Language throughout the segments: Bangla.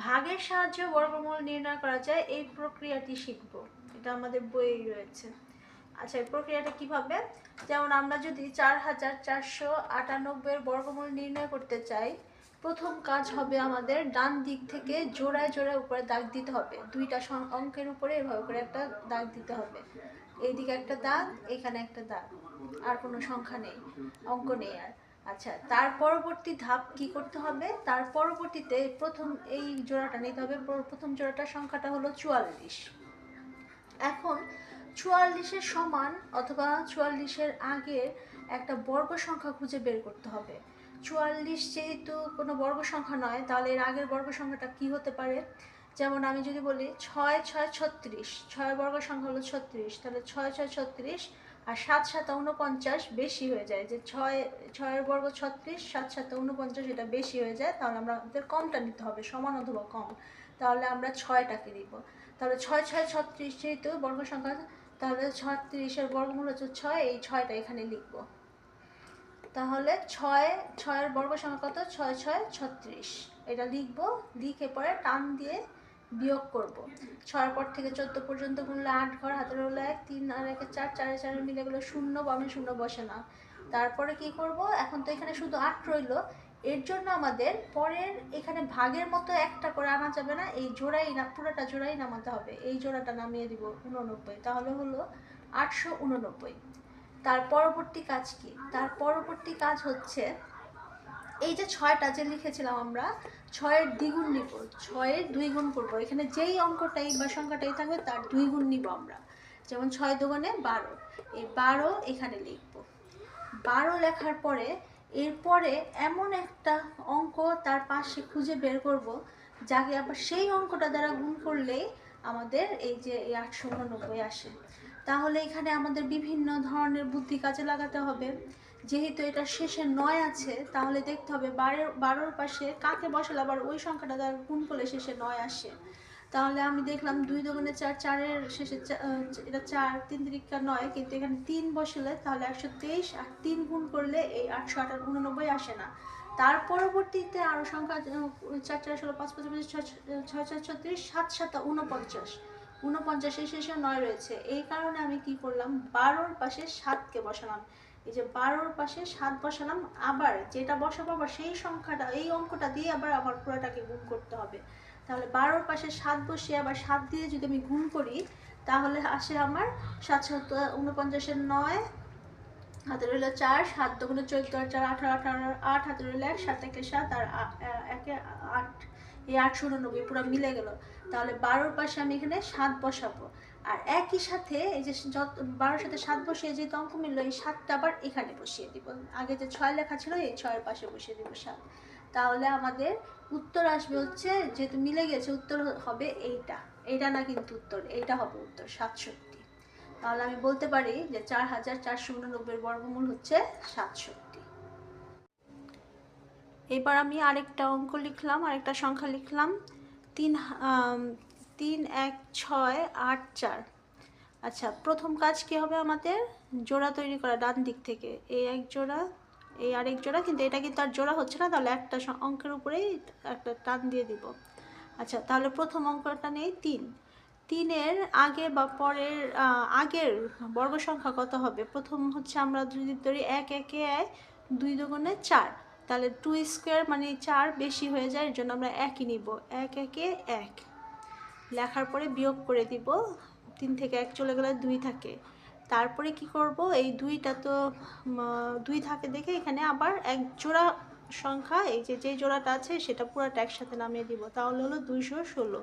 ভাগের সাহায্যে বর্গমূল নির্ণয় করা যায়, এই প্রক্রিয়াটি শিখব। এটা আমাদের বইয়ে রয়েছে। আচ্ছা, এই প্রক্রিয়াটা কিভাবে? যেমন আমরা যদি 4498 বর্গমূল নির্ণয় করতে চাই, প্রথম কাজ হবে আমাদের ডান দিক থেকে জোড়ায় জোড়ায় উপরে দাগ দিতে হবে। দুইটা অঙ্কের উপরে এভাবে করে একটা দাগ দিতে হবে। এইদিকে একটা দাগ, এখানে একটা দাগ, আর কোনো সংখ্যা নেই, অঙ্ক নেই আর। আচ্ছা, তার পরবর্তী ধাপ কি করতে হবে? তার পরবর্তীতে প্রথম এই জোড়াটা নিতে হবে। প্রথম জোড়াটার সংখ্যাটা হলো 44। এখন 44-এর সমান অথবা 44-এর আগের একটা বর্গ সংখ্যা খুঁজে বের করতে হবে। 44 যেহেতু কোনো বর্গ সংখ্যা নয়, তাহলে এর আগের বর্গ সংখ্যাটা কি হতে পারে? যেমন আমি যদি বলি 6 6 36, 6 বর্গ সংখ্যা হলো 36, তাহলে 6 6 36 আর 7 7 49 বেশি হয়ে যায়। যে 6 বর্গ 36, 7 7 49 এটা বেশি হয়ে যায়, তাহলে আমাদের কমটা নিতে হবে, সমান অথবা কম। তাহলে আমরা 6টাকে দিব। তাহলে 6 6 36 যেহেতু বর্গ সংখ্যা, তাহলে 36-এর বর্গমূল হচ্ছে 6, এই 6টা এখানে লিখব। তাহলে 6 বর্গ সংখ্যা কত? 6 6 36, এটা লিখব। লিখে পরে টান দিয়ে বিয়োগ করব। 6 পর থেকে 14 পর্যন্ত গুনলে 8 ঘর, হাতের হলো 1, 3 আর 1 4, 4 4 মিলে গেলো 0, বামে 0 বসে না। তারপরে কি করব? এখন তো এখানে শুধু 8 রইল, এর জন্য আমাদের পরের এখানে ভাগের মতো একটা করে আনা যাবে না, এই জোড়াই না, পুরোটা জোড়াই নামাতে হবে। এই জোড়াটা নামিয়ে দিব 89, তাহলে হলো 889। তার পরবর্তী কাজ কি? তার পরবর্তী কাজ হচ্ছে এই যে 6টা যে লিখেছিলাম আমরা, 6-এর দ্বিগুণ নিব, 6-এর 2 গুণ করবো। এখানে যেই অঙ্কটাই বা সংখ্যাটাই থাকবে তার 2 গুণ নিব আমরা। যেমন 6 দুগুণে 12, এই 12 এখানে লিখব। 12 লেখার পরে এরপরে এমন একটা অঙ্ক তার পাশে খুঁজে বের করব, যাকে আবার সেই অঙ্কটা দ্বারা গুণ করলেই আমাদের এই যে 889 আসে। তাহলে এখানে আমাদের বিভিন্ন ধরনের বুদ্ধি কাজে লাগাতে হবে। যেহেতু এটা শেষে 9 আছে, তাহলে দেখতে হবে 12-র পাশে কাকে বসালে আবার ওই সংখ্যাটা দ্বারা গুণ করলে শেষে 9 আসে। তাহলে আমি দেখলাম 2 দুগুণে 4, 4-এর শেষে এটা 4, 3 তিরিকা 9, কিন্তু এখানে 3 বসলে তাহলে 123, আর 3 গুণ করলে এই 889 আসে না। তার পরবর্তীতে আরও সংখ্যা 4 4 16 5 5 6 6 6 36, 7 7 49, 49-এর শেষে 9 রয়েছে। এই কারণে আমি কি করলাম? 12-র পাশে 7কে বসালাম। এই যে 12-র পাশে 7 বসালাম, আবার যেটা বসাবো আবার সেই সংখ্যাটা, এই অঙ্কটা দিয়ে আবার আমার পুরোটাকে গুণ করতে হবে। তাহলে 12-র পাশে 7 বসিয়ে আবার 7 দিয়ে যদি আমি গুণ করি, তাহলে আসে আমার 749-এর 9, হাতে রইল 4, 7 দুগুণে 14 আর 4 18, 18 8, হাতে রইল 1, 7 একে 7 আর 1 8, এই 889 পুরো মিলে গেল। তাহলে 12-র পাশে আমি এখানে 7 বসাবো, আর একই সাথে এই যে 12-র সাথে 7 বসিয়ে যেহেতু অঙ্ক মিললো, এই 7টা আবার এখানে বসিয়ে দিব। আগে যে 6 লেখা ছিল, এই 6-এর পাশে বসিয়ে দিব 7। তাহলে আমাদের উত্তর আসবে হচ্ছে, যেহেতু মিলে গেছে, উত্তর হবে এইটা। এইটা না কিন্তু উত্তর, এইটা হবে উত্তর 67। তাহলে আমি বলতে পারি যে 4489 বর্গমূল হচ্ছে 67। এবার আমি আরেকটা অঙ্ক লিখলাম, আরেকটা সংখ্যা লিখলাম, 3 1 6 8 4। আচ্ছা, প্রথম কাজ কি হবে আমাদের? জোড়া তৈরি করা ডান দিক থেকে। এই এক জোড়া, এই আরেক জোড়া, কিন্তু এটা কিন্তু আর জোড়া হচ্ছে না, তাহলে একটা অঙ্কের উপরেই একটা টান দিয়ে দিব। আচ্ছা, তাহলে প্রথম অঙ্কটা নেই 3। 3-এর আগে বা পরের আগের বর্গ সংখ্যা কত হবে? প্রথম হচ্ছে আমরা যদি ধরি 1 1 1, 2 দুগুণে 4, তাহলে 2 স্কোয়ার মানে 4 বেশি হয়ে যায়, এর জন্য আমরা 1ই নিব। 1 1 1 লেখার পরে বিয়োগ করে দিব, 3 থেকে 1 চলে গেলে 2 থাকে। তারপরে কি করব? এই 2টা তো 2 থাকে দেখে এখানে আবার এক জোড়া সংখ্যা, এই যে জোড়াটা আছে সেটা পুরোটা একসাথে নামিয়ে দিব, তাহলে হলো 216।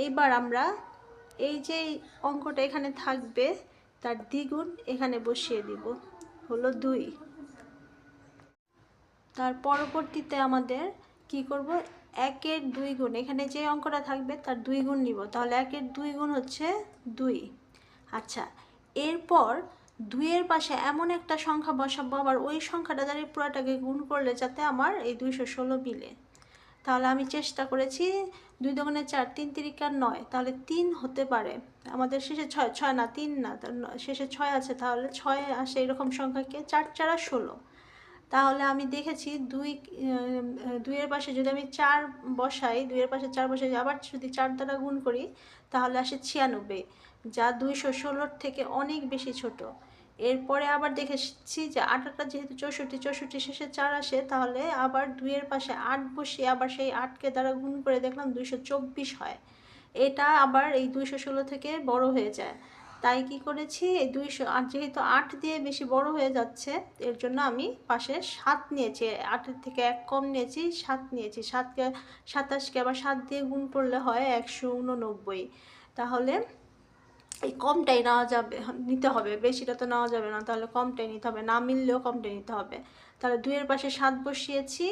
এইবার আমরা এই যে অঙ্কটা এখানে থাকবে তার দ্বিগুণ এখানে বসিয়ে দিব, হলো 2। তার পরবর্তীতে আমাদের কি করব? 1-এর 2 গুণ, এখানে যে অঙ্কটা থাকবে তার 2 গুণ নিব, তাহলে 1-এর 2 গুণ হচ্ছে 2। আচ্ছা, এরপর 2-এর পাশে এমন একটা সংখ্যা বসাবো আবার ওই সংখ্যাটা দ্বারা পুরোটাকে গুণ করলে যাতে আমার এই 216 মিলে। তাহলে আমি চেষ্টা করেছি, 2 দুগুণে 4, 3 তিরিকা 9, তাহলে 3 হতে পারে। আমাদের শেষে 6, 6 না 3 না, শেষে 6 আছে, তাহলে 6 আসে এরকম সংখ্যাকে 4 4 16। তাহলে আমি দেখেছি দুইয়ের পাশে যদি আমি 4 বসাই, 2-এর পাশে 4 বসাই, আবার যদি 4 দ্বারা গুণ করি তাহলে আসে 96, যা 216 থেকে অনেক বেশি ছোট। এরপরে আবার দেখেছি যে 8টা যেহেতু 64, 64 শেষে 4 আসে, তাহলে আবার 2-এর পাশে 8 বসিয়ে আবার সেই 8কে দ্বারা গুণ করে দেখলাম 224 হয়। এটা আবার এই 216 থেকে বড় হয়ে যায়। তাই কি করেছি, এই 200 আর যেহেতু 8 দিয়ে বেশি বড় হয়ে যাচ্ছে, এর জন্য আমি পাশে 7 নিয়েছি, 8-এর থেকে 1 কম নিয়েছি, 7 নিয়েছি। 7কে 27কে আবার 7 দিয়ে গুণ করলে হয় 189। তাহলে এই কমটাই নেওয়া যাবে, নিতে হবে, বেশিটা তো নেওয়া যাবে না, তাহলে কমটাই নিতে হবে, না মিললেও কমটাই নিতে হবে। তাহলে 2-এর পাশে 7 বসিয়েছি,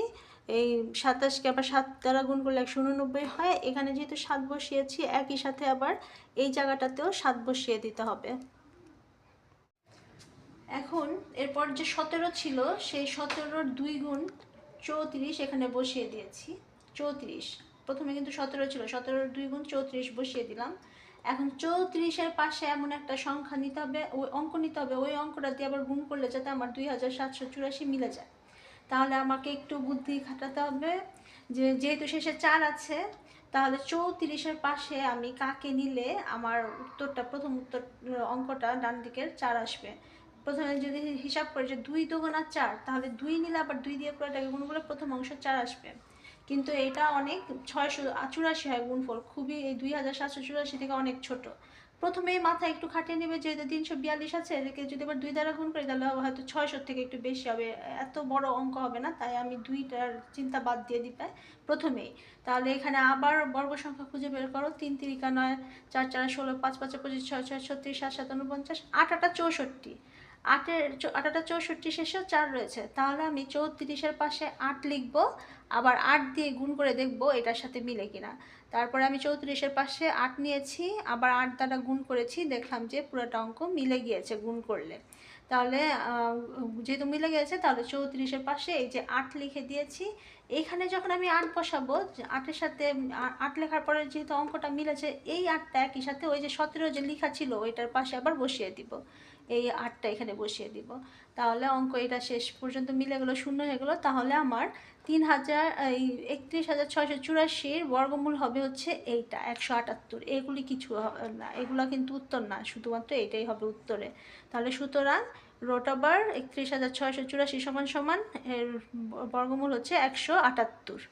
এই 27কে আবার 7 দ্বারা গুণ করলে 189 হয়। এখানে যেহেতু 7 বসিয়েছি, একই সাথে আবার এই জায়গাটাতেও 7 বসিয়ে দিতে হবে। এখন এরপর যে 17 ছিল, সেই 17-র 2 গুণ 34 এখানে বসিয়ে দিয়েছি। 34, প্রথমে কিন্তু 17 ছিল, 17-র 2 গুণ 34 বসিয়ে দিলাম। এখন 34-এর পাশে এমন একটা সংখ্যা নিতে হবে, ওই অঙ্ক নিতে হবে, ওই অঙ্কটা দিয়ে আবার গুণ করলে যাতে আমার 2784 মিলে যায়। তাহলে আমাকে একটু বুদ্ধি খাটাতে হবে, যে যেহেতু শেষে 4 আছে, তাহলে 34-এর পাশে আমি কাকে নিলে আমার উত্তরটা, প্রথম উত্তর অঙ্কটা ডান দিকের 4 আসবে। প্রথমে যদি হিসাব করি যে 2 2 4, তাহলে 2 নিলে আবার 2 দিয়ে পুরোটাকে গুণ করলে প্রথম অংশ 4 আসবে। কিন্তু এটা অনেক 684 হয় গুণফল, খুবই, এই 2784 থেকে অনেক ছোট। প্রথমেই মাথায় একটু খাটিয়ে নেবে, যেহেতু 342 আছে, এটাকে যদি আবার 2 দ্বারা গুণ করি তাহলে হয়তো 600 থেকে একটু বেশি হবে, এত বড় অঙ্ক হবে না, তাই আমি 2টার চিন্তা বাদ দিয়ে দিবে প্রথমেই। তাহলে এখানে আবার বর্গ সংখ্যা খুঁজে বের করো, 3 3 9, 4 4 16, 5 5 25, 6 6 36, 7 7 49, 8 8 64। 8টা 64 শেষেও 4 রয়েছে, তাহলে আমি 34-এর পাশে 8 লিখব, আবার 8 দিয়ে গুণ করে দেখব এটার সাথে মিলে কিনা। তারপরে আমি 34-এর পাশে 8 নিয়েছি, আবার 8 দ্বারা গুণ করেছি, দেখলাম যে পুরোটা অঙ্ক মিলে গিয়েছে গুণ করলে। তাহলে যেহেতু মিলে গেছে, তাহলে 34-এর পাশে এই যে 8 লিখে দিয়েছি। এইখানে যখন আমি 8 বসাবো, 8-এর সাথে 8 লেখার পরে যেহেতু অঙ্কটা মিলেছে, এই 8টা একই সাথে ওই যে 17 যে লেখা ছিল ওইটার পাশে আবার বসিয়ে দিব, এই 8টা এখানে বসিয়ে দিব। তাহলে অঙ্ক এটা শেষ পর্যন্ত মিলে গেলো, শূন্য হয়ে গেলো। তাহলে আমার 31,684 বর্গমূল হবে হচ্ছে এইটা 178। এগুলি কিছু না, এগুলো কিন্তু উত্তর না, শুধুমাত্র এইটাই হবে উত্তরে। তাহলে সুতরাং √31,684 সমান সমান এর বর্গমূল হচ্ছে 178।